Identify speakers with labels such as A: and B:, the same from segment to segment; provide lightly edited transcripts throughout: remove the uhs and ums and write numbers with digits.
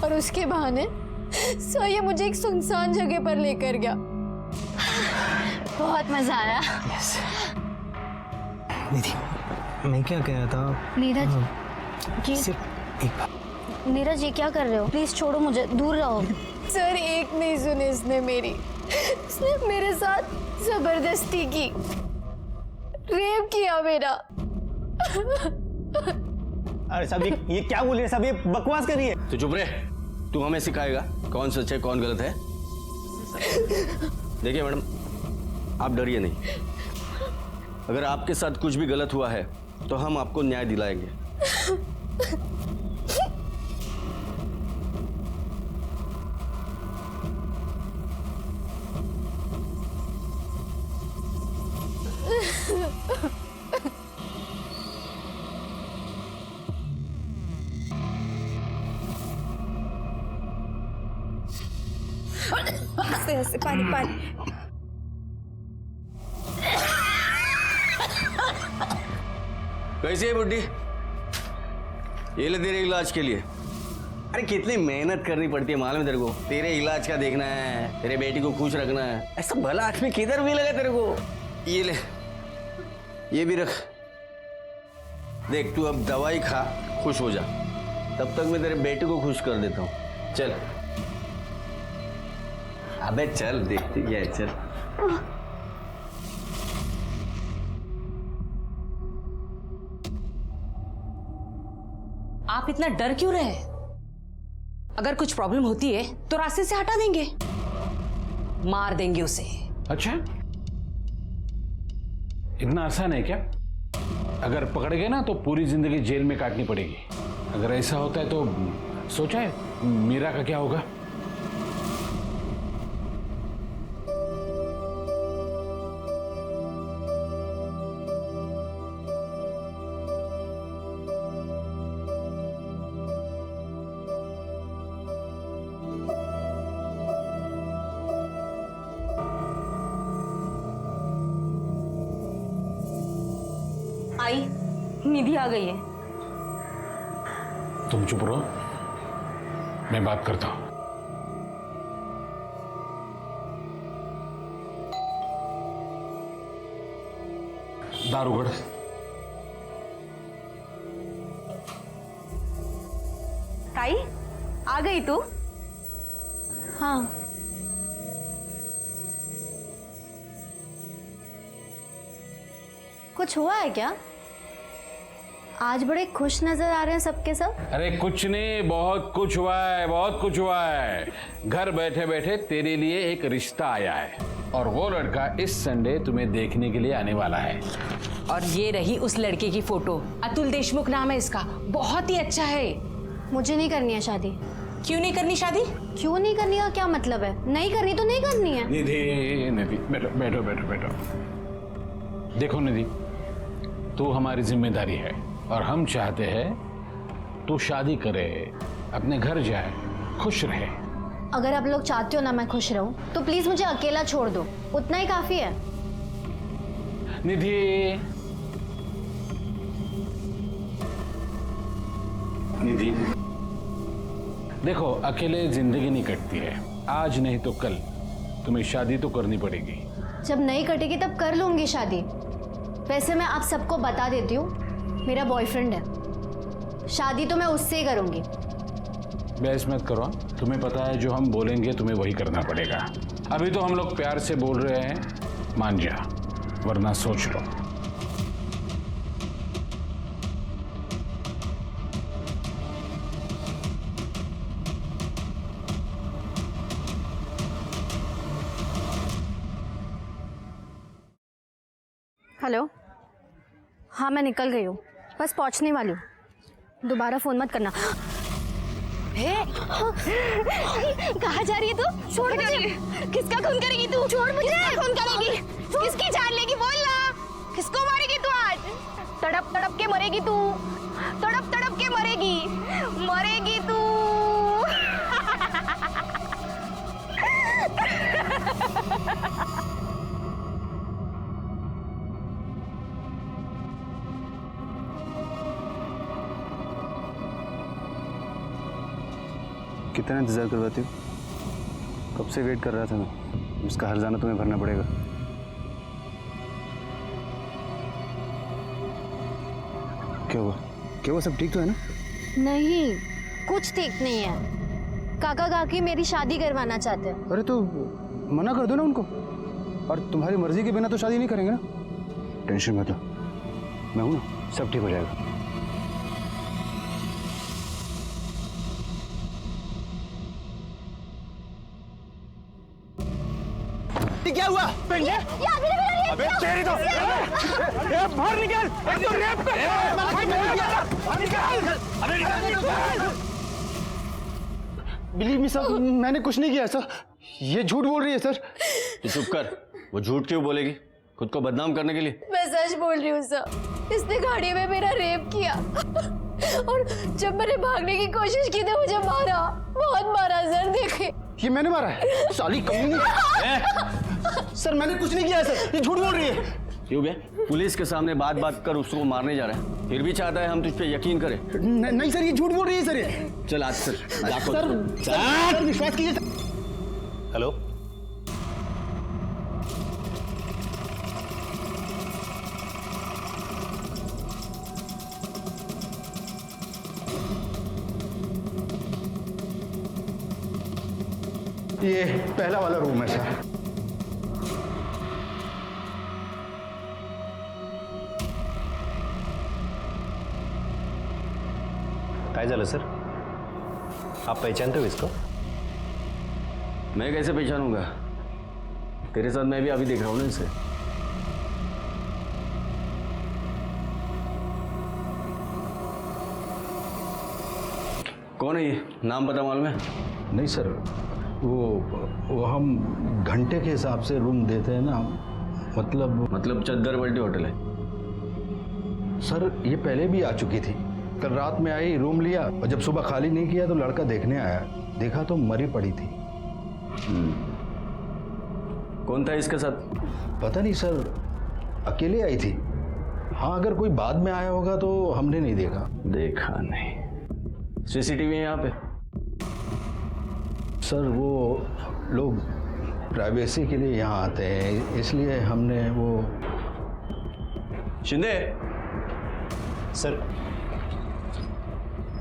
A: और उसके बहाने सोया मुझे एक सुनसान जगह पर लेकर गया। बहुत मजा आया।
B: yes. निधि, मैं क्या कह रहा था?
A: नीरज जी,
B: सिर्फ एक बात।
A: नीरज ये क्या कर रहे हो? प्लीज छोड़ो मुझे, दूर रहो। सर एक नहीं सुनी इसने मेरी, इसने मेरे साथ जबरदस्ती की, रेप किया मेरा।
C: अरे साहब ये क्या बोल रहे हैं साहब, ये बकवास कर रही है।
D: तो चुप रहे, तू हमें सिखाएगा कौन सच है कौन गलत है। देखिए मैडम, आप डरिए नहीं, अगर आपके साथ कुछ भी गलत हुआ है तो हम आपको न्याय दिलाएंगे।
A: ऐसे पानी पानी।
D: कैसी है बुड्ढी? ये ले तेरे इलाज के लिए। अरे कितनी मेहनत करनी पड़ती है मालूम है तेरे को? तेरे इलाज का देखना है, तेरे बेटी को खुश रखना है, ऐसा भला आदमी किधर भी लगा तेरे को। ये ले, ये भी रख। देख तू अब दवाई खा, खुश हो जा, तब तक मैं तेरे बेटे को खुश कर देता हूँ। चल अबे चल, देखती क्या है, चल।
E: आप इतना डर क्यों रहे? अगर कुछ प्रॉब्लम होती है तो रास्ते से हटा देंगे, मार देंगे उसे।
F: अच्छा, इतना आसान है क्या? अगर पकड़ गए ना तो पूरी जिंदगी जेल में काटनी पड़ेगी। अगर ऐसा होता है तो सोचा है मीरा का क्या होगा?
E: आई, निधि आ गई है।
F: तुम चुप रहो, मैं बात करता हूं। दारूगढ़,
E: ताई आ गई तू?
A: हाँ, कुछ हुआ है क्या? आज बड़े खुश नजर आ रहे हैं सबके सब।
F: अरे कुछ नहीं, बहुत कुछ हुआ है, बहुत कुछ हुआ है। घर बैठे बैठे तेरे लिए एक रिश्ता आया है और वो लड़का इस संडे तुम्हें देखने के लिए आने वाला है।
E: और ये रही उस लड़के की फोटो, अतुल देशमुख नाम है इसका, बहुत ही अच्छा है।
A: मुझे नहीं करनी है शादी।
E: क्यों नहीं करनी शादी?
A: क्यों नहीं करनी का क्या मतलब है? नहीं करनी तो नहीं करनी है।
F: निधि, निधि बैठो बैठो बैठो बैठो। देखो निधि, तू हमारी जिम्मेदारी है और हम चाहते हैं तू शादी करे, अपने घर जाए, खुश रहे।
A: अगर आप लोग चाहते हो ना मैं खुश रहूं तो प्लीज मुझे अकेला छोड़ दो, उतना ही काफी है।
F: निधि, निधि देखो, अकेले जिंदगी नहीं कटती है। आज नहीं तो कल तुम्हें शादी तो करनी पड़ेगी।
A: जब नहीं कटेगी तब कर लूंगी शादी। वैसे मैं आप सबको बता देती हूँ, मेरा बॉयफ्रेंड है, शादी तो मैं उससे ही करूंगी।
F: बहस मत करो, तुम्हें पता है जो हम बोलेंगे तुम्हें वही करना पड़ेगा। अभी तो हम लोग प्यार से बोल रहे हैं, मान जा, वरना सोच लो।
A: हेलो, हाँ मैं निकल गई हूँ, बस पहुँचने वाली हूँ। दोबारा फोन मत करना। कहाँ जा रही है तू? छोड़ मुझे। किसका खून करेगी तू? छोड़ मुझे। किसका खून करेगी? किसकी जान लेगी? बोल ना, किसको मारेगी तू आज? तड़प तड़प के मरेगी तू, तड़प तड़प के मरेगी, मरेगी तू।
C: कितना इंतज़ार करवाती हो? कब से वेट कर रहा था मैं। उसका हर्जाना तुम्हें भरना पड़ेगा। क्या हुआ? क्या हुआ? सब ठीक तो है ना?
A: नहीं, कुछ ठीक नहीं है। काका काकी मेरी शादी करवाना चाहते हैं।
C: अरे तो मना कर दो ना उनको। और तुम्हारी मर्जी के बिना तो शादी नहीं करेंगे ना। टेंशन मत लो, मैं हूं ना, सब ठीक हो जाएगा।
D: क्या हुआ?
C: अबे तेरी तो बाहर निकल! तो रेप बिलीव मी सर, मैंने कुछ नहीं किया सर। ये झूठ बोल रही है सर।
D: तू चुप कर। वो झूठ क्यों बोलेगी? खुद को बदनाम करने के लिए?
A: मैं सच बोल रही हूँ सर। इसने गाड़ी में मेरा रेप किया और जब मैंने भागने की कोशिश की तो मुझे मारा, बहुत मारा सर। देखे,
C: ये मैंने मारा है? साली कमीनी! सर मैंने कुछ नहीं किया सर, ये झूठ बोल रही है।
D: क्यों बे? पुलिस के सामने बात बात कर उसको मारने जा रहा है, फिर भी चाहता है हम तुझ पे यकीन करें।
C: नहीं सर, ये झूठ बोल रही है सर। ये
D: चल आज सर,
C: सर विश्वास कीजिए।
G: हेलो,
C: ये पहला वाला रूम है सर।
G: काय झालं सर? आप पहचानते हो इसको?
D: मैं कैसे पहचानूंगा? तेरे साथ मैं भी अभी देख रहा हूँ ना इसे। कौन है ये? नाम पता मालूम है?
H: नहीं सर, वो हम घंटे के हिसाब से रूम देते हैं ना।
D: मतलब चद्दर बल्टी होटल है?
H: सर ये पहले भी आ चुकी थी। कल रात में आई, रूम लिया और जब सुबह खाली नहीं किया तो लड़का देखने आया, देखा तो मरी पड़ी थी।
D: कौन था इसके साथ?
H: पता नहीं सर, अकेले आई थी। हाँ, अगर कोई बाद में आया होगा तो हमने नहीं देखा।
D: देखा नहीं। सीसीटीवी है यहाँ पे?
H: सर वो लोग प्राइवेसी के लिए यहाँ आते हैं, इसलिए हमने वो।
D: शिंदे
G: सर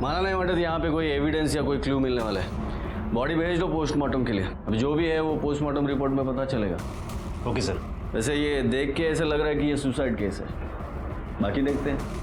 D: माना नहीं वाटत यहाँ पे कोई एविडेंस या कोई क्लू मिलने वाला है। बॉडी भेज दो पोस्टमार्टम के लिए। अब जो भी है वो पोस्टमार्टम रिपोर्ट में पता चलेगा।
G: Okay sir.
D: वैसे ये देख के ऐसा लग रहा है कि ये सुसाइड केस है, बाकी देखते हैं।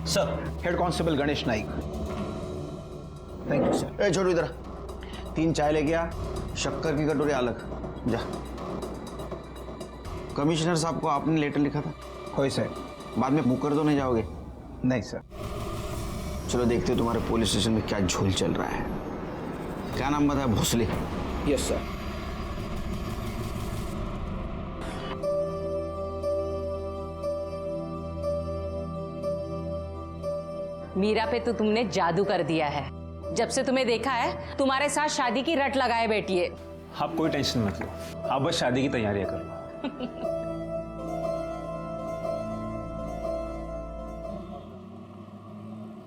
I: Sir, head constable Ganesh Naik. Thank you sir. ए छोटू इधर, 3 चाय लेके आ, शक्कर की कटोरी अलग। जा। कमिश्नर साहब को आपने लेटर लिखा था? होय सर। बाद में मुकर तो नहीं जाओगे? नहीं सर। चलो देखते हो तुम्हारे पुलिस स्टेशन में क्या झोल चल रहा है। क्या नाम बताया? भोसले? Yes sir.
E: मीरा पे तो तुमने जादू कर दिया है। जब से तुम्हें देखा है तुम्हारे साथ शादी की रट लगाए बैठी है।
G: आप कोई टेंशन मत लो, आप बस शादी की तैयारियां कर लो।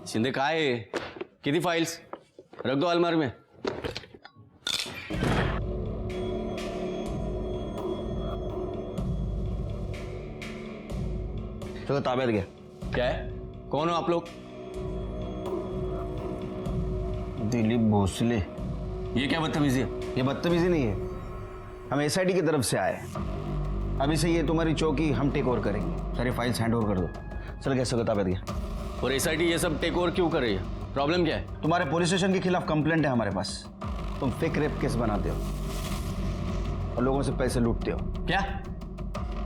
D: शिंदे काय है? किती फाइल्स? रख दो अलमारी में।
I: चलो ताबेत गया।
D: क्या है? कौन हो आप लोग?
I: दिलीप भोसले।
D: ये क्या बदतमीजी है?
I: ये बदतमीजी नहीं है, हम एसआईटी की तरफ से आए। अभी से ये तुम्हारी चौकी हम टेक ओवर करेंगे। सारी फाइल्स हैंड ओवर कर दो। चल कैसे होता ताबेत गया।
D: और एसआईटी ये सब टेक ओवर क्यों कर रही है? प्रॉब्लम क्या है?
I: तुम्हारे पुलिस स्टेशन के खिलाफ कंप्लेंट है हमारे पास। तुम फेक रेप केस बनाते हो और लोगों से पैसे लूटते हो।
D: क्या?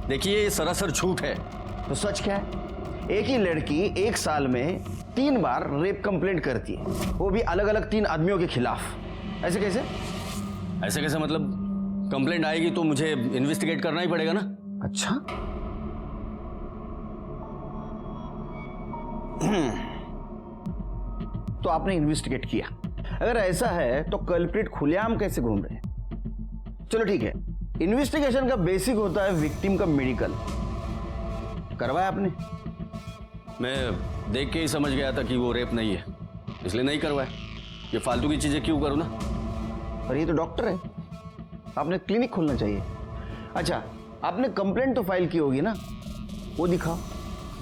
D: देखिए ये सरासर झूठ है।
I: तो सच क्या है? एक ही लड़की 1 साल में 3 बार रेप कंप्लेंट करती है, वो भी अलग अलग 3 आदमियों के खिलाफ। ऐसे कैसे?
D: ऐसे कैसे मतलब? कंप्लेंट आएगी तो मुझे इन्वेस्टिगेट करना ही पड़ेगा ना।
I: अच्छा, तो आपने इन्वेस्टिगेट किया। अगर ऐसा है तो कल्प्रिट खुलेआम कैसे घूम रहे हैं? चलो ठीक है, इन्वेस्टिगेशन का बेसिक होता है विक्टिम का मेडिकल। करवाया आपने?
D: मैं देख के ही समझ गया था कि वो रेप नहीं है, इसलिए नहीं करवाया। ये फालतू की चीजें क्यों करूं ना।
I: पर ये तो डॉक्टर है, आपने क्लिनिक खोलना चाहिए। अच्छा, आपने कंप्लेंट तो फाइल की होगी ना, वो दिखाओ।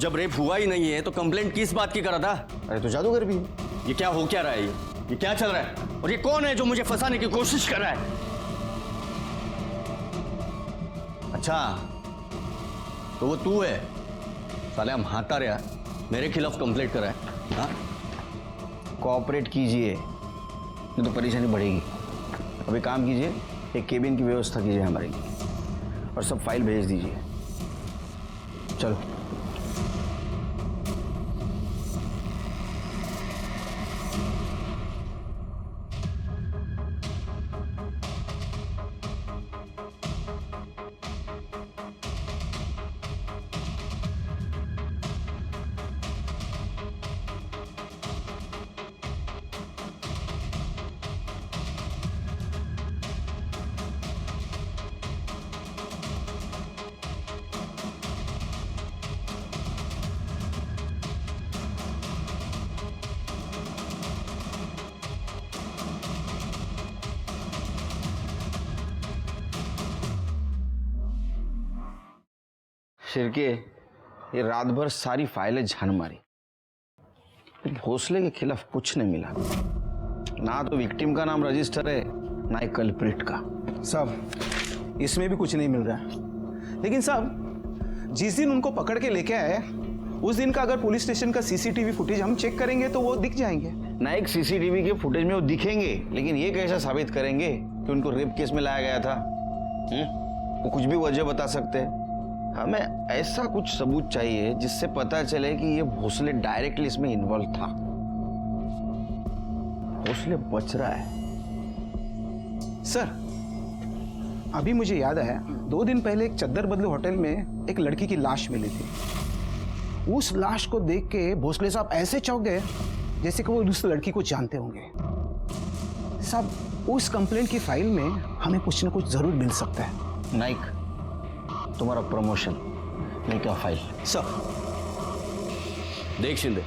D: जब रेप हुआ ही नहीं है तो कंप्लेंट किस बात की करा था?
I: अरे तो जादूगर भी है।
D: ये क्या हो क्या रहा है? ये क्या चल रहा है? और ये कौन है जो मुझे फंसाने की कोशिश कर रहा है? अच्छा, तो वो तू है? साले हम हाथा रहा मेरे खिलाफ कंप्लेंट करा है? हाँ?
I: कोऑपरेट कीजिए, नहीं तो परेशानी बढ़ेगी। अभी काम कीजिए, एक केबिन की व्यवस्था कीजिए हमारे लिए, और सब फाइल भेज दीजिए। चलो। शिरके, ये रात भर सारी फाइलें झान मारी, भोसले के खिलाफ कुछ नहीं मिला। ना तो विक्टिम का नाम रजिस्टर है, ना ही कल्प्रिट का।
B: साहब, इसमें भी कुछ नहीं मिल रहा है। लेकिन साहब, जिस दिन उनको पकड़ के लेके आए उस दिन का अगर पुलिस स्टेशन का सीसीटीवी फुटेज हम चेक करेंगे तो वो दिख जाएंगे।
I: ना एक सीसीटीवी के फुटेज में वो दिखेंगे, लेकिन ये कैसे साबित करेंगे कि उनको रेप केस में लाया गया था? वो कुछ भी वजह बता सकते हैं। हमें ऐसा कुछ सबूत चाहिए जिससे पता चले कि ये भोसले डायरेक्टली इसमें इन्वॉल्व था। भोसले बच रहा है।
B: सर, अभी मुझे याद आया, 2 दिन पहले एक चद्दर बदलू होटल में एक लड़की की लाश मिली थी। उस लाश को देख के भोसले साहब ऐसे चौंक गए जैसे कि वो उस लड़की को जानते होंगे। साहब, उस कंप्लेंट की फाइल में हमें कुछ न कुछ जरूर मिल सकता है।
I: नाइक, तुम्हारा प्रमोशन नहीं क्या फाइल?
B: सर,
D: देख शिंदे,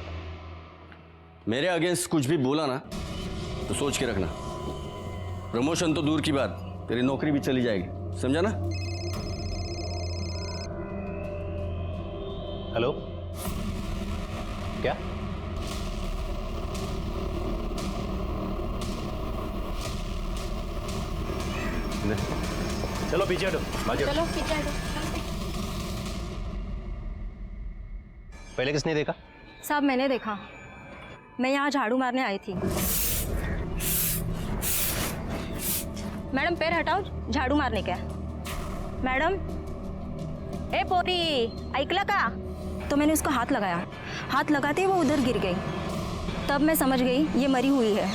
D: मेरे अगेंस्ट कुछ भी बोला ना तो सोच के रखना। प्रमोशन तो दूर की बात, तेरी नौकरी भी चली जाएगी, समझा ना?
G: हेलो, क्या? चलो पीछे हटो, भागो।
A: चलो पीछे हटो।
G: पहले किसने देखा?
A: साहब, मैंने देखा। मैं यहाँ झाड़ू मारने आई थी। मैडम, पैर हटाओ, झाड़ू मारने का। मैडम, ए पोरी, ऐकला का? तो मैंने उसको हाथ लगाया। हाथ लगाते ही वो उधर गिर गई। तब मैं समझ गई ये मरी हुई है।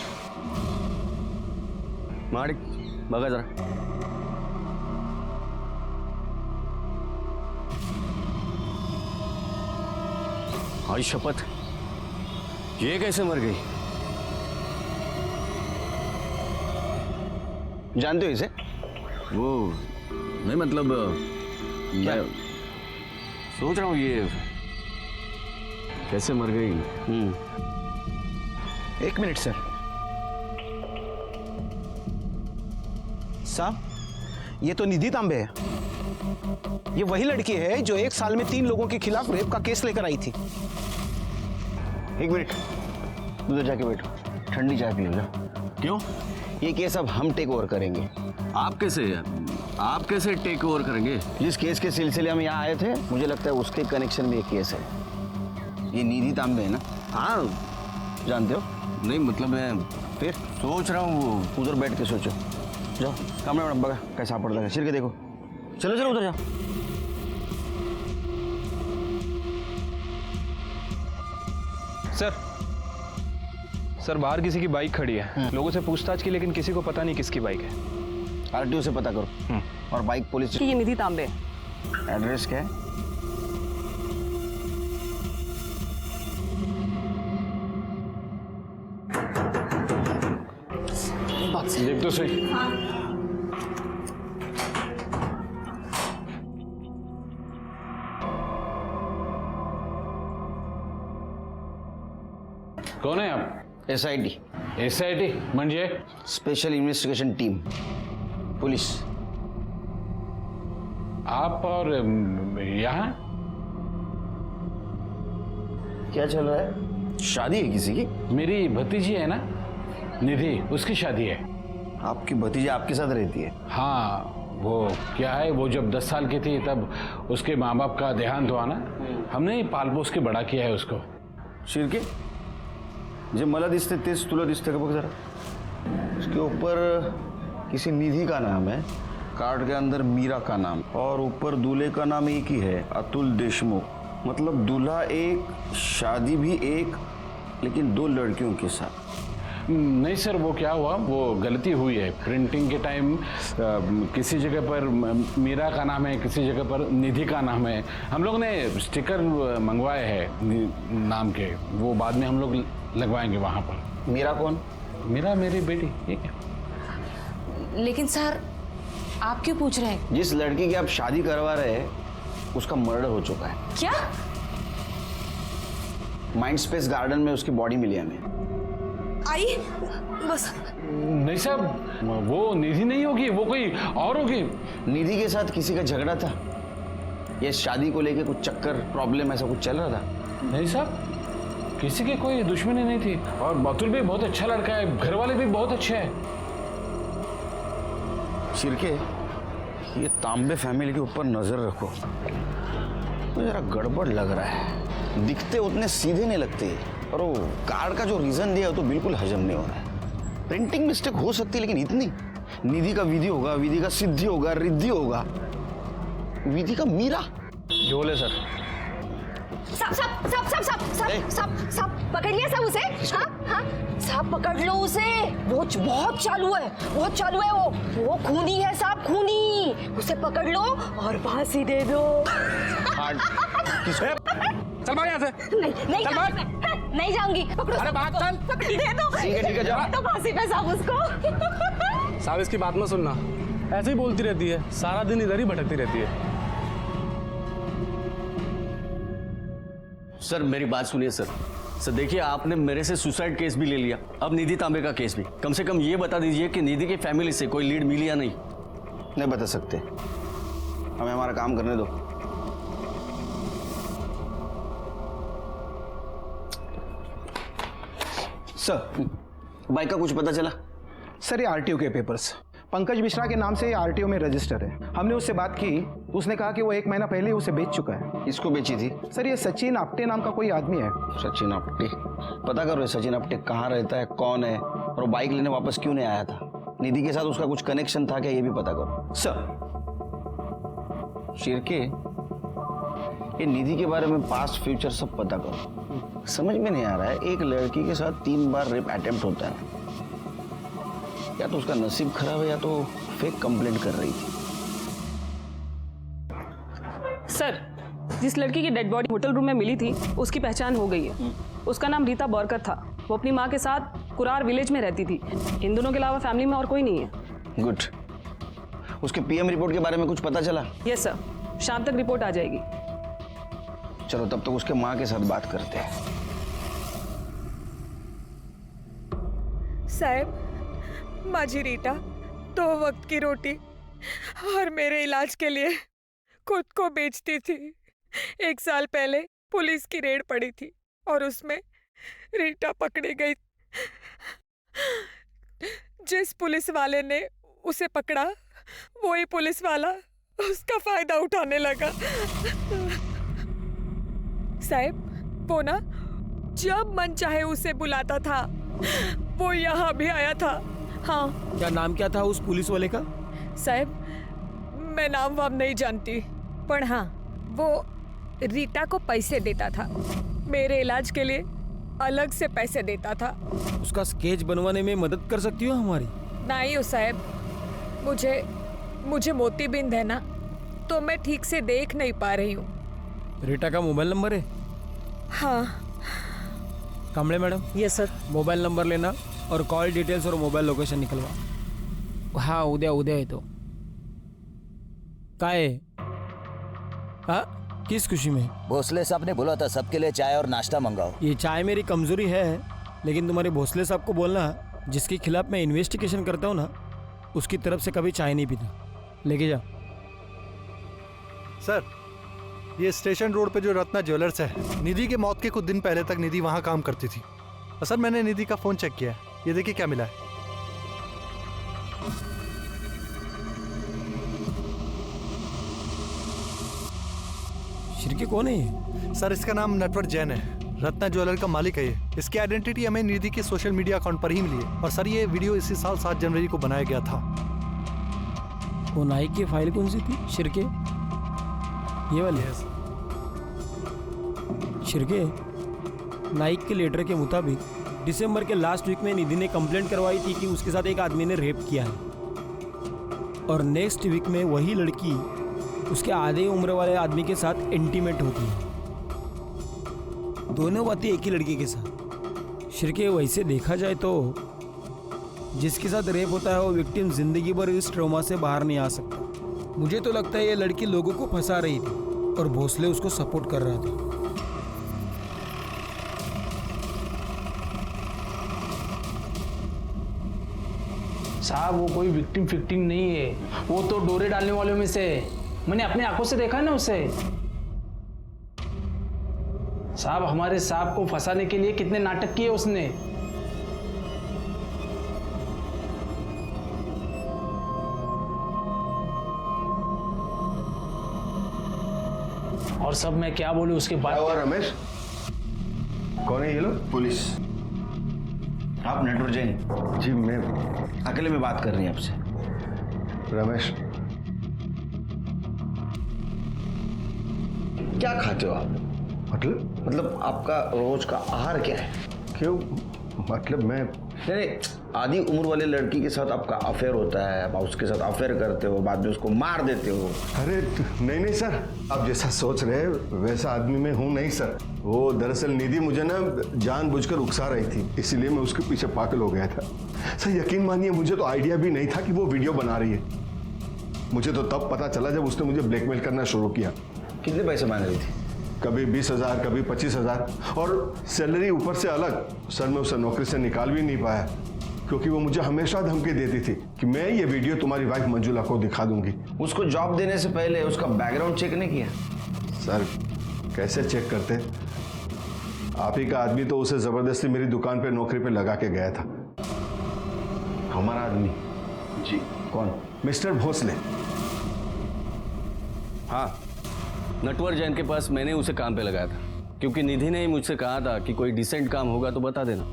D: माड़िक, बघा जरा। आई शपथ, ये कैसे मर गई?
I: जानते हो इसे?
D: वो नहीं, मतलब
I: क्या?
D: मैं सोच रहा हूँ ये कैसे मर गई।
B: एक मिनट सर। साहब, ये तो निधि तांबे है। ये वही लड़की है जो 1 साल में 3 लोगों के खिलाफ रेप का केस लेकर आई थी।
I: एक मिनट, उधर जाके बैठो, ठंडी चाय पी लो जाओ।
D: क्यों?
I: ये केस अब हम टेक ओवर करेंगे।
D: आप कैसे टेक ओवर करेंगे?
I: जिस केस के सिलसिले में यहाँ आए थे, मुझे लगता है उसके कनेक्शन में एक केस है। ये निधि तांबे है ना?
D: हाँ,
I: जानते हो?
D: नहीं मतलब मैं
I: फिर
D: सोच रहा हूँ वो।
I: उधर बैठ के सोचो। जाओ कमरे में बगा कैसा पड़ रहा है, सिर के देखो। चलो चलो उधर जाओ।
J: सर, बाहर किसी की बाइक खड़ी है। लोगों से पूछताछ की, लेकिन किसी को पता नहीं किसकी बाइक है।
I: आरटीओ से पता करो। और बाइक पुलिस।
E: ये निधि तांबे।
I: एड्रेस क्या है?
F: देख तो सही। कौन है आप?
I: SIT
F: SIT म्हणजे?
I: Special investigation team, police.
F: आप और यहाँ
I: क्या चल रहा है? शादी है किसी की?
F: मेरी भतीजी है ना निधि, उसकी शादी है।
I: आपकी भतीजी आपके साथ रहती है?
F: हाँ, वो क्या है, वो जब 10 साल की थी तब उसके माँ बाप का देहांत हुआ ना, हमने ही पाल पोस के बड़ा किया है उसको।
I: शिरके, जे मला दिसते तेच तुला दिसते का बघ जरा। उसके ऊपर किसी निधि का नाम है, कार्ड के अंदर मीरा का नाम, और ऊपर दूल्हे का नाम एक ही है, अतुल देशमुख। मतलब दूल्हा एक, शादी भी एक, लेकिन 2 लड़कियों के साथ।
F: नहीं सर, वो क्या हुआ, वो गलती हुई है। प्रिंटिंग के टाइम किसी जगह पर मीरा का नाम है, किसी जगह पर निधि का नाम है। हम लोग ने स्टिकर मंगवाए हैं नाम के, वो बाद में हम लोग लगवाएंगे वहाँ पर।
I: मीरा कौन?
F: मीरा मेरी बेटी, ठीक है।
E: लेकिन सर आप क्यों पूछ रहे हैं?
I: जिस लड़की की आप शादी करवा रहे हैं उसका मर्डर हो चुका है।
E: क्या?
I: माइंड स्पेस गार्डन में उसकी बॉडी मिली हमें।
E: आई बस।
F: नहीं साहब, वो निधि नहीं होगी, वो कोई और होगी।
I: निधि के साथ किसी का झगड़ा था? ये शादी को लेके कुछ चक्कर, प्रॉब्लम ऐसा कुछ चल रहा था?
F: नहीं साहब, किसी की कोई दुश्मनी नहीं थी, और बतुल भी बहुत अच्छा लड़का है, घर वाले भी बहुत अच्छे हैं।
I: शिरके, ये तांबे फैमिली के ऊपर नजर रखो, तो जरा गड़बड़ लग रहा है। दिखते उतने सीधे नहीं लगते, और वो कार्ड का जो रीजन दिया तो बिल्कुल हजम नहीं हो रहा है। प्रिंटिंग मिस्टेक हो सकती है, लेकिन इतनी। निधि का विधि होगा, विधि का सिद्धि होगा, रिद्धि होगा, विधि का मीरा।
J: झोल है सर।
A: सब पकड़ लिया सब उसे? हाँ हाँ, सब पकड़ लो उसे। वो बहुत चालू है, बहुत चालू है। वो खूनी है, सब खूनी। उसे पकड़ लो और फांसी दे दो।
J: चल भाग यहाँ से।
A: नहीं
J: चल भाग।
A: नहीं जाऊंगी। पकड़ो।
J: अरे भाग चल।
A: दे दो।
J: ठीक है जा।
A: तो फांसी पे साहब उसको।
J: साहब इसकी बात मत सुनना, ऐसे ही बोलती रहती है, सारा दिन इधर ही भटकती रहती है।
D: सर मेरी बात सुनिए सर। सर देखिए, आपने मेरे से सुसाइड केस भी ले लिया, अब निधि तांबे का केस भी। कम से कम ये बता दीजिए कि निधि की फैमिली से कोई लीड मिली या नहीं?
I: नहीं बता सकते, हमें हमारा काम करने दो।
B: सर,
I: बाइक का कुछ पता चला?
B: सर ये RTO के पेपर्स, पंकज मिश्रा के नाम से RTO में रजिस्टर है। हमने उससे बात की, उसने कहा कि वो 1 महीना पहले उसे बेच चुका है।
I: इसको बेची थी?
B: सर ये सचिन आपटे नाम का कोई आदमी है।
I: सचिन आपटे? पता करो सचिन आपटे कहाँ रहता है, कौन है, और बाइक लेने वापस क्यों नहीं आया था। निधि के साथ उसका कुछ कनेक्शन था क्या, ये भी पता करो।
B: सर
I: शिरके, ये निधि के बारे में पास्ट फ्यूचर सब पता करो। समझ में नहीं आ रहा है, एक लड़की के साथ 3 बार रेप अटेम्प्ट होता है। या तो उसका नसीब खराब है, या तो फेक कंप्लेंट कर रही थी।
K: सर, जिस लड़की की डेड बॉडी होटल रूम में मिली थी उसकी पहचान हो गई है। उसका नाम रीता बॉरकर था। वो अपनी माँ के साथ कुरार विलेज में रहती थी। इन दोनों के अलावा फैमिली में और कोई नहीं है।
I: गुड। उसके PM रिपोर्ट के बारे में कुछ पता चला?
K: यस सर, शाम तक रिपोर्ट आ जाएगी।
I: चलो तब तक उसके माँ के साथ बात करते हैं।
L: साहब, माझी रीटा 2 वक्त की रोटी और मेरे इलाज के लिए खुद को बेचती थी। 1 साल पहले पुलिस की रेड पड़ी थी और उसमें रीटा पकड़ी गई। जिस पुलिस वाले ने उसे पकड़ा, वही पुलिस वाला उसका फायदा उठाने लगा। साहब, वो ना जब मन चाहे उसे बुलाता था, वो यहाँ भी आया था। हाँ।
J: क्या नाम क्या था उस पुलिस वाले का?
L: साहब, मैं नाम वाम नहीं जानती, पर हाँ, वो रीटा को पैसे देता था। मेरे इलाज के लिए अलग से पैसे देता था।
J: उसका स्केच बनवाने में मदद कर सकती हो हमारी?
L: नहीं हो साहब, मुझे मोतीबिंद है ना, तो मैं ठीक से देख नहीं पा रही हूँ।
J: रीटा का मोबाइल नंबर है?
L: हाँ।
J: Kamble madam.
K: Yes sir.
J: Mobile number लेना और कॉल डिटेल्स और मोबाइल लोकेशन निकलवा।
M: हा उद्या उद्या येतो. काय हाँ किस खुशी में?
N: भोसले साहब ने बोला था सबके लिए चाय और नाश्ता मंगाओ.
M: ये चाय मेरी कमजोरी है, लेकिन तुम्हारे भोसले साहब को बोलना जिसके खिलाफ मैं इन्वेस्टिगेशन करता हूँ ना, उसकी तरफ से कभी चाय नहीं पीता. लेके जा.
O: सर, ये स्टेशन रोड पे जो रत्ना ज्वेलर्स है, निधि के मौत के कुछ दिन पहले तक निधि वहाँ काम करती थी. और सर मैंने निधि का फ़ोन चेक किया है, ये देखिए क्या मिला है.
M: शिरके कौन है ये?
O: सर इसका नाम नटवर जैन है, रत्ना ज्वेलर का मालिक है ये. इसकी आइडेंटिटी हमें निधि के सोशल मीडिया अकाउंट पर ही मिली है. और सर ये वीडियो इसी साल 7 जनवरी को बनाया गया था.
M: वो नाइक की फाइल कौन सी थी शिरके? ये वाली है. शिरके, नाइक के लेटर के मुताबिक दिसंबर के लास्ट वीक में निधि ने कंप्लेंट करवाई थी कि उसके साथ एक आदमी ने रेप किया है. और नेक्स्ट वीक में वही लड़की उसके आधे उम्र वाले आदमी के साथ इंटीमेट होती है. दोनों बातें एक ही लड़की के साथ. शिरके, वैसे देखा जाए तो जिसके साथ रेप होता है वो विक्टिम जिंदगी भर इस ट्रॉमा से बाहर नहीं आ सकता. मुझे तो लगता है ये लड़की लोगों को फंसा रही थी और भोसले उसको सपोर्ट कर रहा था.
P: साहब वो कोई विक्टिम फिक्टिम नहीं है, वो तो डोरे डालने वालों में से है. मैंने अपने आंखों से देखा ना उसे. साहब हमारे साहब को फंसाने के लिए कितने नाटक किए उसने. और सब मैं क्या बोलूं उसके बाद.
I: और रमेश, कौन है ये लोग? पुलिस. आप नटवर जैन?
H: जी मैं
I: अकेले में बात कर रही हैं आपसे.
H: रमेश,
I: क्या खाते हो आप? मतलब आपका रोज का आहार क्या है?
H: क्यों? मतलब मैं
I: नहीं, आधी उम्र वाले लड़की के साथ आपका अफेयर होता है, आप उसके साथ अफेयर करते हो, बाद में उसको मार देते हो.
H: अरे नहीं सर, आप जैसा सोच रहे हैं वैसा आदमी मैं हूँ नहीं सर. वो दरअसल निधि मुझे ना जानबूझकर उकसा रही थी, इसीलिए मैं उसके पीछे पागल हो गया था. सर यकीन मानिए मुझे तो आइडिया भी नहीं था कि वो वीडियो बना रही है. मुझे तो तब पता चला जब उसने मुझे ब्लैकमेल करना शुरू किया.
I: कितने पैसे मांग रही थी?
H: कभी 20,000, कभी 25,000 और सैलरी ऊपर से अलग. सर मैं उसे नौकरी से निकाल भी नहीं पाया क्योंकि वो मुझे हमेशा धमकी देती थी कि मैं ये वीडियो तुम्हारी वाइफ मंजुला को दिखा दूंगी.
I: उसको जॉब देने से पहले उसका बैकग्राउंड चेक नहीं किया?
H: सर कैसे चेक करते? आप ही का आदमी तो उसे जबरदस्ती मेरी दुकान पे नौकरी पे लगा के गया था.
I: हमारा आदमी?
H: जी.
I: कौन?
H: मिस्टर भोसले.
D: हाँ, नटवर जैन के पास मैंने उसे काम पे लगाया था क्योंकि निधि ने ही मुझसे कहा था कि कोई डिसेंट काम होगा तो बता देना.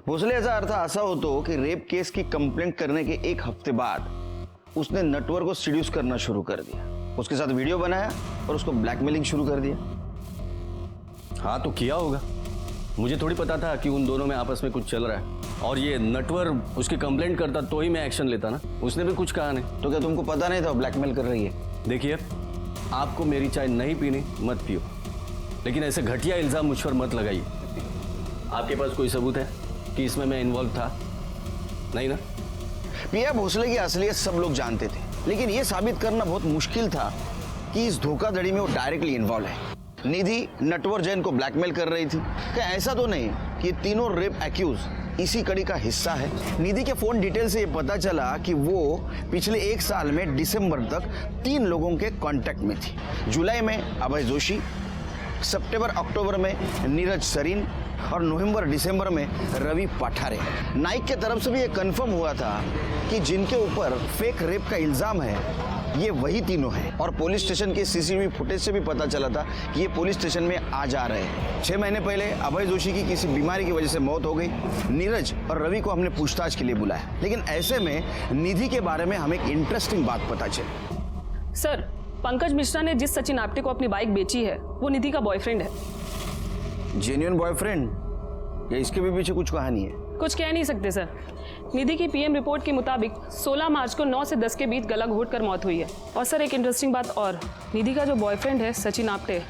I: भोसले, ऐसा अर्थ ऐसा हो तो कि रेप केस की कंप्लेंट करने के 1 हफ्ते बाद उसने नटवर को सीड्यूस करना शुरू कर दिया, उसके साथ वीडियो बनाया और उसको ब्लैकमेलिंग शुरू कर दिया.
D: हाँ तो किया होगा, मुझे थोड़ी पता था कि उन दोनों में आपस में कुछ चल रहा है. और ये नटवर उसकी कंप्लेंट करता तो ही मैं एक्शन लेता ना. उसने भी कुछ कहा नहीं.
I: तो क्या तुमको पता नहीं था ब्लैकमेल कर रही है?
D: देखिए, आपको मेरी चाय नहीं पीनी मत पियो, लेकिन ऐसे घटिया इल्जाम मुझ पर मत लगाइए. आपके पास कोई सबूत है कि इसमें मैं इन्वॉल्व था? नहीं ना?
I: पिया भोसले की असलियत सब लोग जानते थे, लेकिन यह साबित करना बहुत मुश्किल था कि इस धोखाधड़ी में वो डायरेक्टली इन्वॉल्व है. निधि नटवर जैन को ब्लैकमेल कर रही थी. क्या ऐसा तो नहीं कि ये तीनों रेप एक्यूज इसी कड़ी का हिस्सा है? निधि के फोन डिटेल से ये पता चला कि वो पिछले 1 साल में दिसंबर तक 3 लोगों के कांटेक्ट में थी. जुलाई में अभय जोशी, सितंबर अक्टूबर में नीरज सरीन और नवंबर दिसंबर में रवि पठारे. नाइक के तरफ से भी ये कंफर्म हुआ था कि जिनके ऊपर फेक रेप का इल्जाम है ये वही तीनों हैं. और पुलिस स्टेशन के सीसीटीवी फुटेज से भी पता चला था कि ये पुलिस स्टेशन में आ जा रहे हैं. 6 महीने पहले अभय जोशी की किसी बीमारी की वजह से मौत हो गई. नीरज और रवि को हमने पूछताछ के लिए बुलाया, लेकिन ऐसे में निधि के बारे में हमें एक इंटरेस्टिंग बात पता चली.
K: सर, पंकज मिश्रा ने जिस सचिन आप्टे को अपनी बाइक बेची है वो निधि का बॉयफ्रेंड है.
I: जेन्युइन बॉयफ्रेंड या इसके भी पीछे कुछ कहानी है?
K: कुछ कह नहीं सकते सर. निधि की पीएम रिपोर्ट के मुताबिक 16 मार्च को 9 से 10 के बीच गला घोटकर मौत हुई है. और सर एक इंटरेस्टिंग बात और, निधि का जो बॉयफ्रेंड है सचिन आप्टे,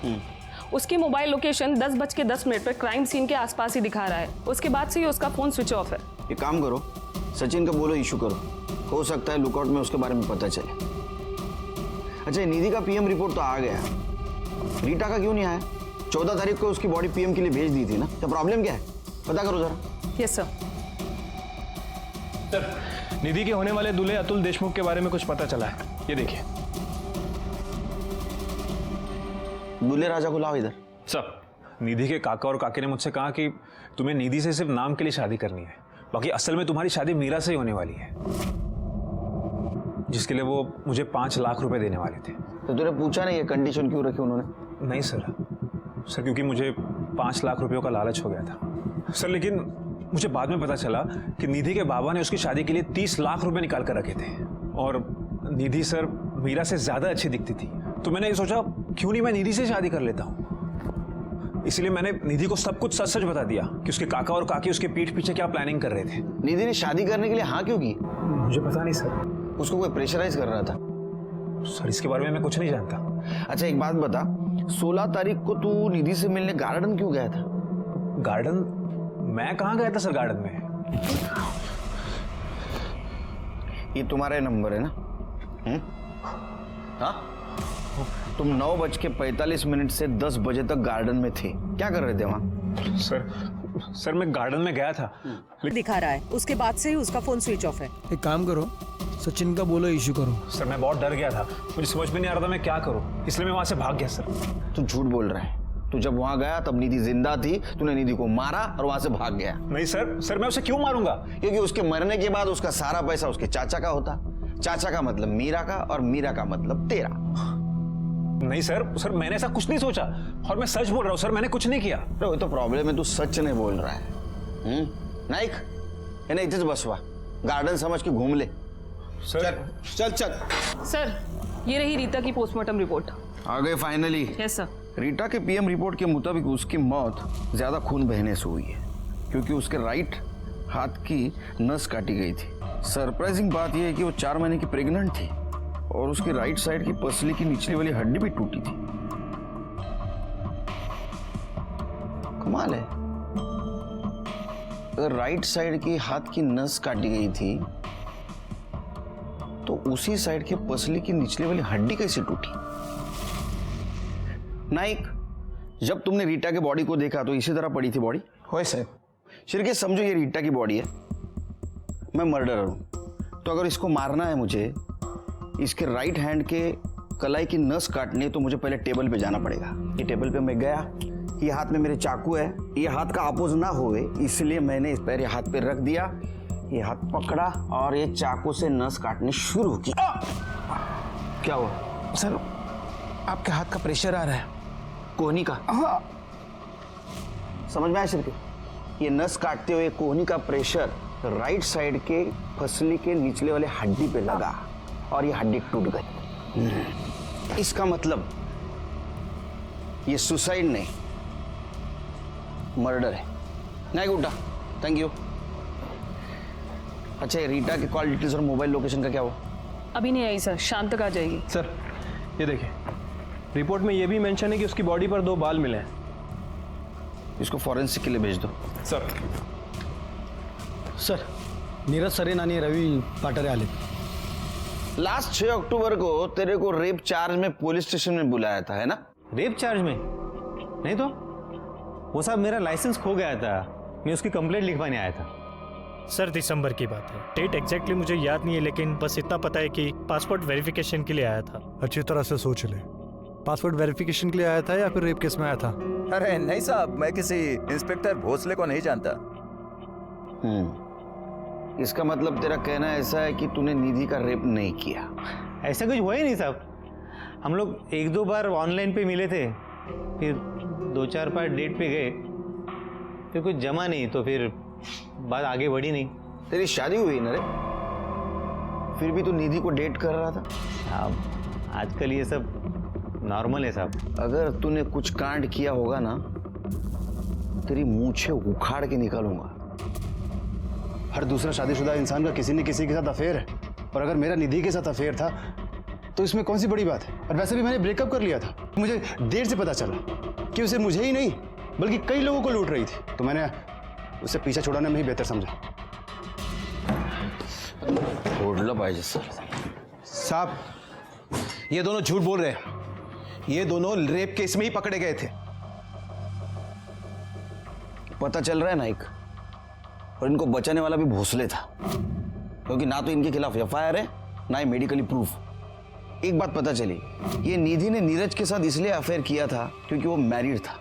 K: उसकी मोबाइल लोकेशन 10:10 पर क्राइम सीन के आसपास ही दिखा रहा है. उसके बाद से ही उसका फोन स्विच ऑफ है.
I: एक काम करो, सचिन का बोलो इशू करो. हो सकता है लुकआउट में उसके बारे में पता चले। अच्छा, निधि का पीएम रिपोर्ट तो आ गया, रीटा का क्यों नहीं आया? 14 तारीख को उसकी बॉडी पीएम के लिए भेज दी थी ना, तो प्रॉब्लम क्या है? पता करो जरा।
K: Yes sir.
J: सर, निधि के होने वाले दूल्हे अतुल देशमुख के बारे में कुछ पता चला है, ये देखिए।
I: दूल्हे राजा को लाओ इधर।
Q: सर, निधि के काका और काकी ने मुझसे कहा कि तुम्हें निधि से सिर्फ नाम के लिए शादी करनी है, बाकी असल में तुम्हारी शादी मीरा से ही होने वाली है, जिसके लिए वो मुझे 5 लाख रुपए देने वाले थे।
I: तो तूने पूछा नहीं ये कंडीशन क्यों रखी उन्होंने?
Q: नहीं सर, क्योंकि मुझे 5 लाख रुपयों का लालच हो गया था सर। लेकिन मुझे बाद में पता चला कि निधि के बाबा ने उसकी शादी के लिए 30 लाख रुपए निकाल कर रखे थे, और निधि सर मीरा से ज्यादा अच्छी दिखती थी, तो मैंने सोचा क्यों नहीं मैं निधि से शादी कर लेता हूँ। इसलिए मैंने निधि को सब कुछ सच सच बता दिया कि उसके काका और काकी उसके पीठ पीछे क्या प्लानिंग कर रहे थे।
I: निधि ने शादी करने के लिए हाँ क्यों की?
Q: मुझे पता नहीं सर।
I: उसको कोई प्रेशराइज कर रहा था?
Q: सर, इसके बारे में मैं कुछ नहीं जानता।
I: अच्छा, एक बात बता, 16 तारीख को तू निधि से मिलने गार्डन क्यों गया था?
Q: गार्डन? मैं कहाँ गया था सर गार्डन में?
I: ये तुम्हारा नंबर है ना? हाँ, तुम 9:45 से 10 बजे तक गार्डन में थे, क्या कर रहे थे वहाँ?
Q: सर मैं गार्डन में गया था।
E: दिखा रहा है, उसके बाद से ही उसका फोन स्विच ऑफ है।
M: एक काम करो, सचिन का बोलो इशू करो।
Q: सर मैं बहुत डर गया था, मुझे समझ में नहीं आ रहा था मैं क्या करूं, इसलिए मैं वहां से भाग गया सर।
I: तू झूठ बोल रहा है। तू जब वहां गया तब निधि जिंदा थी, तूने निधि को मारा और वहां से भाग गया।
Q: नहीं सर, मैं उसे क्यों मारूंगा?
I: क्योंकि उसके मरने के बाद उसका सारा पैसा उसके चाचा का होता। चाचा का मतलब मीरा का, और मीरा का मतलब तेरा।
Q: नहीं सर मैंने ऐसा कुछ नहीं सोचा, और मैं सच बोल रहा हूँ सर, मैंने कुछ नहीं किया।
I: वो तो प्रॉब्लम है, तू सच नहीं बोल रहा है। नाइक, इन्हें इधर बसवा, गार्डन समझ के घूम ले। चल।
K: सर, ये रही रीता की पोस्टमार्टम रिपोर्ट।
I: आ गए फाइनली?
K: Yes sir.
I: रीटा के पीएम रिपोर्ट के मुताबिक उसकी मौत ज्यादा खून बहने से हुई है, क्योंकि उसके राइट हाथ की नस काटी गई थी। सरप्राइजिंग बात यह है कि वो 4 महीने की प्रेग्नेंट थी, और उसकी राइट साइड की पसली की निचली वाली हड्डी भी टूटी थी। कमाल है, अगर राइट साइड की हाथ की नस काटी गई थी तो उसी साइड के पसली की निचली वाली हड्डी कैसे टूटी? नाइक, जब तुमने रीटा के बॉडी को देखा तो इसी तरह पड़ी थी बॉडी?
B: होए सर।
I: शिरके समझो ये रीटा की बॉडी है, मैं मर्डरर हूं, तो अगर इसको मारना है मुझे, इसके राइट हैंड के कलाई की नस काटनी है, तो मुझे पहले टेबल पे जाना पड़ेगा। ये टेबल पे मैं गया, ये हाथ में मेरे चाकू है, ये हाथ का अपोज ना होए इसलिए मैंने इस पैर हाथ पे रख दिया, ये हाथ पकड़ा और ये चाकू से नस काटनी शुरू की। क्या हुआ?
B: सर, आपके हाथ का प्रेशर आ रहा है।
I: कोहनी का? समझ में आया शिरके? ये नस काटते हुए कोहनी का प्रेशर राइट साइड के फसली के निचले वाले हड्डी पे लगा और ये हड्डी टूट गई। इसका मतलब ये सुसाइड नहीं, मर्डर है। नहीं गुड्डा, थैंक यू। अच्छा, रीटा के कॉल डिटेल्स और मोबाइल लोकेशन का क्या हुआ?
K: अभी नहीं आई सर, शाम तक आ जाएगी।
J: सर, ये देखिए, रिपोर्ट में ये भी मेंशन है कि उसकी बॉडी पर 2 बाल मिले हैं।
I: इसको फॉरेंसिक के लिए भेज दो।
C: सर, नीरज सरेन आणि रवि पाटरे आले।
I: लास्ट 6 अक्टूबर को तेरे को रेप चार्ज में पुलिस स्टेशन में बुलाया था, है ना?
G: रेप चार्ज में? नहीं तो वो साहब, मेरा लाइसेंस खो गया था, मैं उसकी कंप्लेंट लिखवाने आया था।
R: सर, दिसंबर की बात है, डेट एग्जैक्टली मुझे याद नहीं है, लेकिन बस इतना पता है कि पासपोर्ट वेरिफिकेशन के लिए आया था।
O: अच्छी तरह से सोच ले, पासपोर्ट वेरिफिकेशन के लिए आया था या फिर रेप केस में आया था?
N: अरे नहीं साहब, मैं किसी इंस्पेक्टर भोसले को नहीं जानता।
I: इसका मतलब तेरा कहना ऐसा है कि तूने निधि का रेप नहीं किया?
G: ऐसा कुछ हुआ ही नहीं साहब, हम लोग 1-2 बार ऑनलाइन पे मिले थे, फिर 2-4 बार डेट पे गए, फिर कुछ जमा नहीं, तो फिर बात आगे बढ़ी नहीं।
I: तेरी शादी हुई ना रे, फिर भी तू निधि को डेट कर रहा था?
G: हाँ, आजकल ये सब नॉर्मल है साहब।
I: अगर तूने कुछ कांड किया होगा ना, तेरी मूछें उखाड़ के निकालूंगा।
C: हर दूसरा शादीशुदा इंसान का किसी न किसी के साथ अफेयर है, और अगर मेरा निधि के साथ अफेयर था तो इसमें कौन सी बड़ी बात है? और वैसे भी मैंने ब्रेकअप कर लिया था। मुझे देर से पता चला कि उसे मुझे ही नहीं बल्कि कई लोगों को लूट रही थी, तो मैंने उसे पीछा छुड़ाने में ही बेहतर समझा।
I: छोड़ सोडलं पाहिजे सर.
B: साहब, ये दोनों झूठ बोल रहे हैं. ये दोनों रेप केस में ही पकड़े गए थे.
I: पता चल रहा है नाइक, और इनको बचाने वाला भी भोसले था, क्योंकि ना तो इनके खिलाफ एफआईआर है ना ही मेडिकली प्रूफ. एक बात पता चली, ये निधि ने नीरज के साथ इसलिए अफेयर किया था क्योंकि वो मैरिड था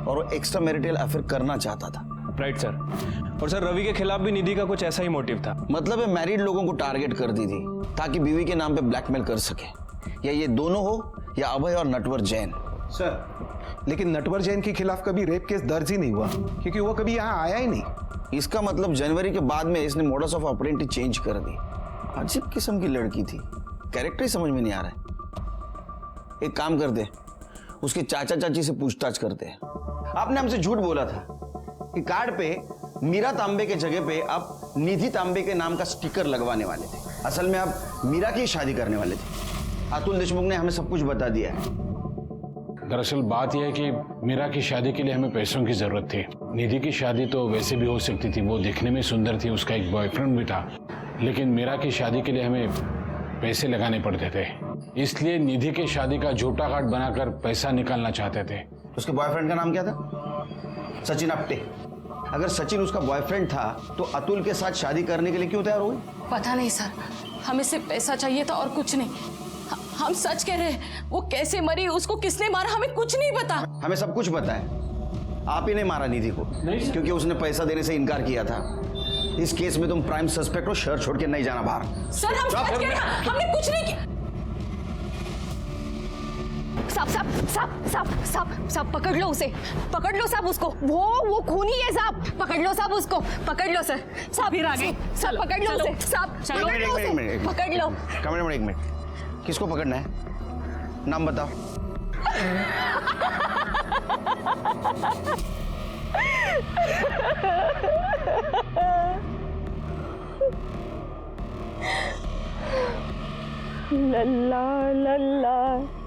I: और वो एक्स्ट्रा मैरिटल अफेयर करना चाहता था.
J: Right sir. और सर रवि के खिलाफ भी निधि का कुछ ऐसा ही मोटिव था.
I: मतलब है मैरिड लोगों को टारगेट कर दी थी ताकि बीवी के नाम पे ब्लैकमेल कर सके. या ये दोनों हो या अभय और नटवर जैन.
B: सर, लेकिन नटवर जैन के खिलाफ कभी रेप केस दर्ज ही नहीं हुआ क्योंकि वो कभी यहाँ आया ही नहीं.
I: इसका मतलब जनवरी के बाद में इसने मोडस ऑफ ऑपरेंडी चेंज कर दी. अजीब किस्म की लड़की थी, कैरेक्टर ही समझ में नहीं आ रहा है. एक काम करते, उसके चाचा चाची से पूछताछ करते हैं. आपने हमसे झूठ बोला था कि कार्ड पे मीरा तांबे के जगह पे आप निधि तांबे के नाम का स्टिकर लगवाने वाले थे. असल में आप मीरा की शादी करने वाले थे. अतुल देशमुख ने हमें सब कुछ बता दिया है.
F: दरअसल बात यह है कि मीरा की शादी के लिए हमें पैसों की जरूरत थी. निधि की शादी तो वैसे भी हो सकती थी, वो दिखने में सुंदर थी, उसका एक बॉयफ्रेंड भी था. लेकिन मीरा की शादी के लिए हमें पैसे लगाने पड़ते थे, इसलिए निधि की शादी का झूठा कार्ड बनाकर पैसा निकालना चाहते थे.
I: उसके बॉयफ्रेंड का नाम क्या था? सचिन अप्टे. अगर सचिन उसका बॉयफ्रेंड था तो अतुल के साथ शादी करने के लिए क्यों तैयार हुई?
E: पता नहीं सर, हमें सिर्फ पैसा चाहिए था और कुछ नहीं. हम सच कह रहे हैं, वो कैसे मरी, उसको किसने मारा, हमें कुछ नहीं पता.
I: हमें सब कुछ पता है. आप ही ने मारा निधि को क्योंकि उसने पैसा देने से इनकार किया था. इस केस में तुम प्राइम सस्पेक्ट हो, शहर छोड़ के नहीं जाना बाहर.
E: सर हम सच कह रहे हैं, हमने कुछ नहीं किया.
A: साहब पकड़ लो उसे, पकड़ लो साहब उसको. वो खूनी है साहब, पकड़ लो साहब उसको, पकड़ लो सर. साहब
K: फिर आ गए.
A: साहब पकड़ लो उसे, साहब पकड़ लो उसे, पकड़ लो.
I: कैमरे एक मिनट, किसको पकड़ना है? नाम बताओ.
A: लल्ला लल्ला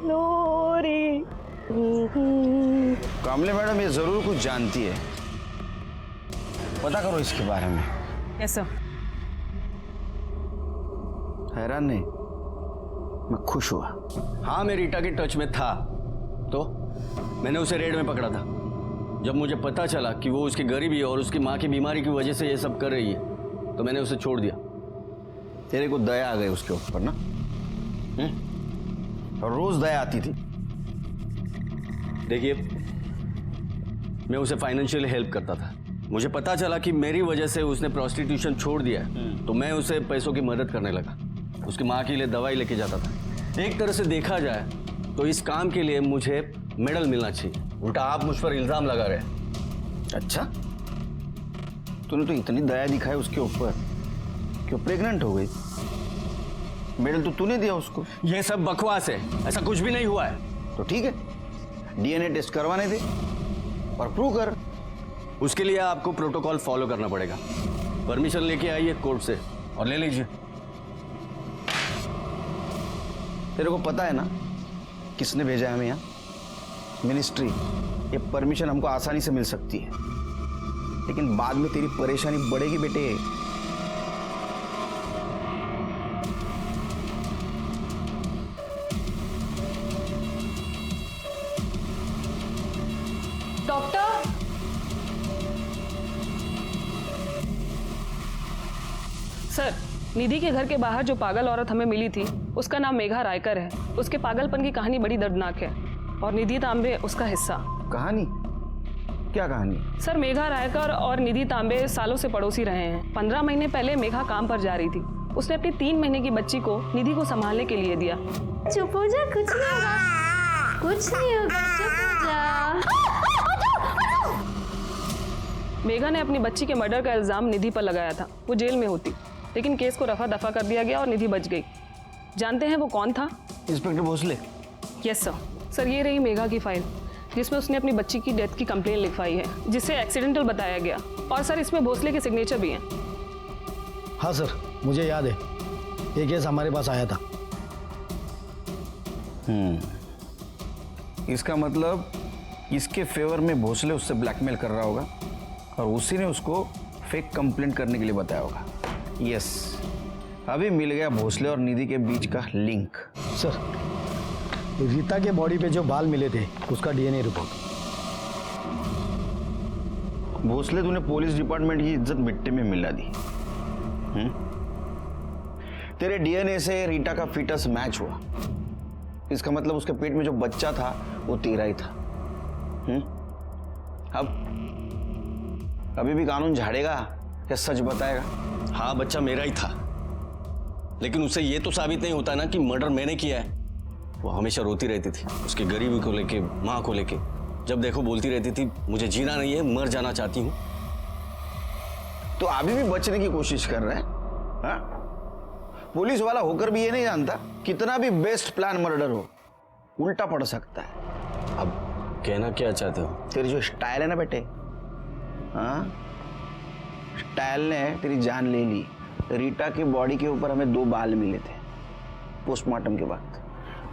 A: लोरी.
I: कमले मैडम ये जरूर कुछ जानती है, पता करो इसके बारे में.
K: Yes sir.
I: हैरान नहीं, मैं खुश हुआ.
D: हाँ, मैं रीटा के टच में था तो मैंने उसे रेड में पकड़ा था. जब मुझे पता चला कि वो उसकी गरीबी और उसकी माँ की बीमारी की वजह से ये सब कर रही है तो मैंने उसे छोड़ दिया.
I: तेरे को दया आ गई उसके ऊपर ना? और रोज दया आती थी.
D: देखिए, मैं उसे फाइनेंशियली हेल्प करता था. मुझे पता चला कि मेरी वजह से उसने प्रोस्टिट्यूशन छोड़ दिया है तो मैं उसे पैसों की मदद करने लगा. उसकी माँ के लिए दवाई लेके जाता था. एक तरह से देखा जाए तो इस काम के लिए मुझे मेडल मिलना चाहिए, उल्टा आप मुझ पर इल्जाम लगा रहे हैं.
I: अच्छा, तूने तो इतनी दया दिखाई उसके ऊपर कि प्रेग्नेंट हो गई. मेडल तो तूने दिया उसको.
D: यह सब बकवास है, ऐसा कुछ भी नहीं हुआ है.
I: तो ठीक है, डीएनए टेस्ट करवाने दे और प्रूव कर.
D: उसके लिए आपको प्रोटोकॉल फॉलो करना पड़ेगा. परमिशन लेके आइए कोर्ट से और ले लीजिए.
I: तेरे को पता है ना किसने भेजा है हमें यहाँ? मिनिस्ट्री. ये परमिशन हमको आसानी से मिल सकती है, लेकिन बाद में तेरी परेशानी बढ़ेगी बेटे.
E: डॉक्टर,
K: सर, निधि के घर के बाहर जो पागल औरत हमें मिली थी उसका नाम मेघा रायकर है. उसके पागलपन की कहानी बड़ी दर्दनाक है और निधि तांबे उसका हिस्सा.
I: कहानी? क्या कहानी?
K: सर, मेघा रायकर और निधि तांबे सालों से पड़ोसी रहे हैं. 15 महीने पहले मेघा काम पर जा रही थी. उसने अपनी 3 महीने की बच्ची को निधि को संभालने के लिए दिया.
A: चुप हो जा, कुछ नहीं होगा, कुछ नहीं होगा, चुप हो जा.
K: मेघा ने अपनी बच्ची के मर्डर का इल्जाम निधि पर लगाया था. वो जेल में होती, लेकिन केस को रफा दफा कर दिया गया और निधि बच गई. जानते हैं वो कौन था?
I: Inspector Bhosale.
K: Yes sir. Sir, ये रही मेघा की फाइल जिसमें उसने अपनी बच्ची की डेथ की कंप्लेन लिखवाई है, जिसे एक्सीडेंटल बताया गया. और सर, इसमें भोसले के सिग्नेचर भी हैं.
S: हाँ सर, मुझे याद है, ये केस हमारे पास आया था.
I: इसका मतलब इसके फेवर में भोसले उससे ब्लैकमेल कर रहा होगा और उसी ने उसको फेक कंप्लेंट करने के लिए बताया होगा. यस, अभी मिल गया भोसले और निधि के बीच का लिंक।
S: सर, रीता के बॉडी पे जो बाल मिले थे उसका डीएनए रिपोर्ट।
I: भोसले, तूने पुलिस डिपार्टमेंट की इज्जत मिट्टी में मिला दी। तेरे डीएनए से रीटा का फीटस मैच हुआ। इसका मतलब उसके पेट में जो बच्चा था वो तेरा ही था। अब अभी भी कानून झाड़ेगा या सच बताएगा?
D: हाँ, बच्चा मेरा ही था, लेकिन उससे ये तो साबित नहीं होता ना कि मर्डर मैंने किया है। वो हमेशा रोती रहती थी उसकी गरीबी को लेके, माँ को लेके। जब देखो बोलती रहती थी मुझे जीना नहीं है, मर जाना चाहती हूँ।
I: तो अभी भी बचने की कोशिश कर रहा है? हाँ? पुलिस वाला होकर भी ये नहीं जानता कितना भी बेस्ट प्लान मर्डर हो, उल्टा पड़ सकता है।
D: अब कहना क्या चाहते हो?
I: तेरी जो स्टाइल है ना बेटे, हाँ, स्टाइल ने तेरी जान ले ली। रीटा की बॉडी के ऊपर हमें 2 बाल मिले थे पोस्टमार्टम के बाद,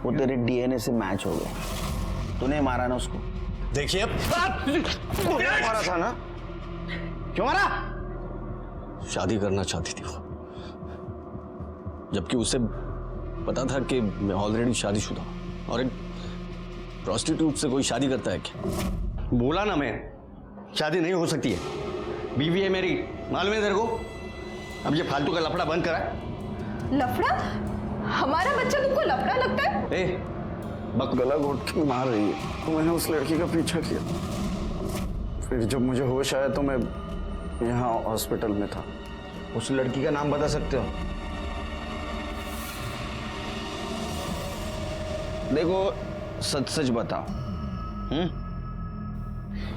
I: वो तेरे डीएनए से मैच हो गए। तूने मारा ना उसको?
D: देखिए,
I: मारा था ना? क्यों मारा?
D: शादी करना चाहती थी वो, जबकि उसे पता था कि मैं ऑलरेडी शादीशुदा हूं। और एक प्रोस्टिट्यूट से कोई शादी करता है क्या? बोला ना मैं, शादी नहीं हो सकती है। बीवी है मेरी, मालूम है तेरे को? अब ये फालतू का लफड़ा बंद करा।
A: लफड़ा? हमारा बच्चा तुमको लफड़ा लगता है?
I: ए, गला घोट के मार रही है। तो मैंने उस लड़की का पीछा किया, फिर जब मुझे होश आया तो मैं यहाँ हॉस्पिटल में था। उस लड़की का नाम बता सकते हो? देखो, सच सच बताओ।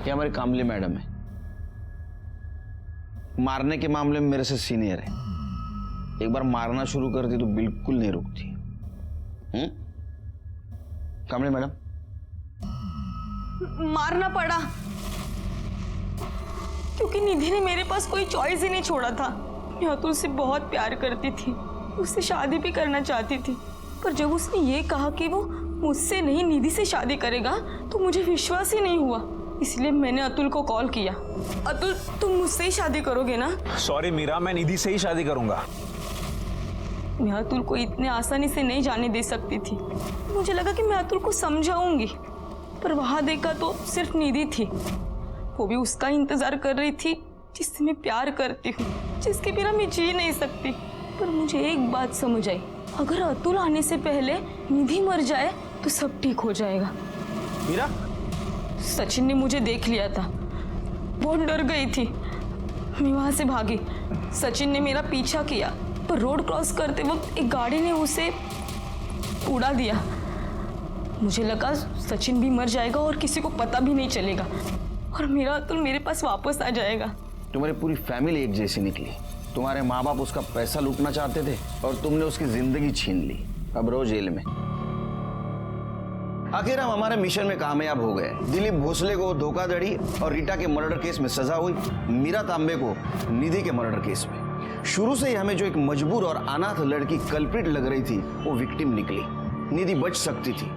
I: ये हमारी कामली मैडम है, मारने के मामले में मेरे से सीनियर है। एक बार मारना शुरू करती तो बिल्कुल नहीं रुकती। कामली मैडम,
K: मारना पड़ा क्योंकि निधि ने मेरे पास कोई चॉइस ही नहीं छोड़ा था। मैं अतुल से बहुत प्यार करती थी, उससे शादी भी करना चाहती थी, पर जब उसने ये कहा कि वो मुझसे नहीं निधि से शादी करेगा तो मुझे विश्वास ही नहीं हुआ। इसलिए मैंने अतुल को कॉल किया। अतुल, तुम मुझसे ही शादी करोगे ना?
Q: सॉरी मीरा, मैं निधि से ही शादी करूंगा।
K: मैं अतुल को इतने आसानी से नहीं जाने दे सकती थी। मुझे लगा कि मैं अतुल को समझाऊंगी, पर वहां देखा तो सिर्फ निधि थी। वो भी उसका इंतजार कर रही थी जिससे मैं प्यार करती हूँ, जिसके बिना मैं जी नहीं सकती। पर मुझे एक बात समझ आई, अगर अतुल आने से पहले निधि मर जाए तो सब ठीक हो जाएगा।
I: मीरा,
K: सचिन ने मुझे देख लिया था, बहुत डर गई थी। मैं वहां से भागी। सचिन ने मेरा पीछा किया, पर रोड क्रॉस करते वक्त एक गाड़ी ने उसे उड़ा दिया। मुझे लगा सचिन भी मर जाएगा और किसी को पता भी नहीं चलेगा और मेरा अतुल मेरे पास वापस आ जाएगा।
I: तुम्हारी पूरी फैमिली एक जैसी निकली। तुम्हारे माँ बाप उसका पैसा लूटना चाहते थे और तुमने उसकी जिंदगी छीन ली। अब रो जेल में। आखिर हम हमारे मिशन में कामयाब हो गए। दिलीप भोसले को धोखाधड़ी और रीटा के मर्डर केस में सजा हुई, मीरा तांबे को निधि के मर्डर केस में। शुरू से ही हमें जो एक मजबूर और अनाथ लड़की कल्प्रिट लग रही थी वो विक्टिम निकली। निधि बच सकती थी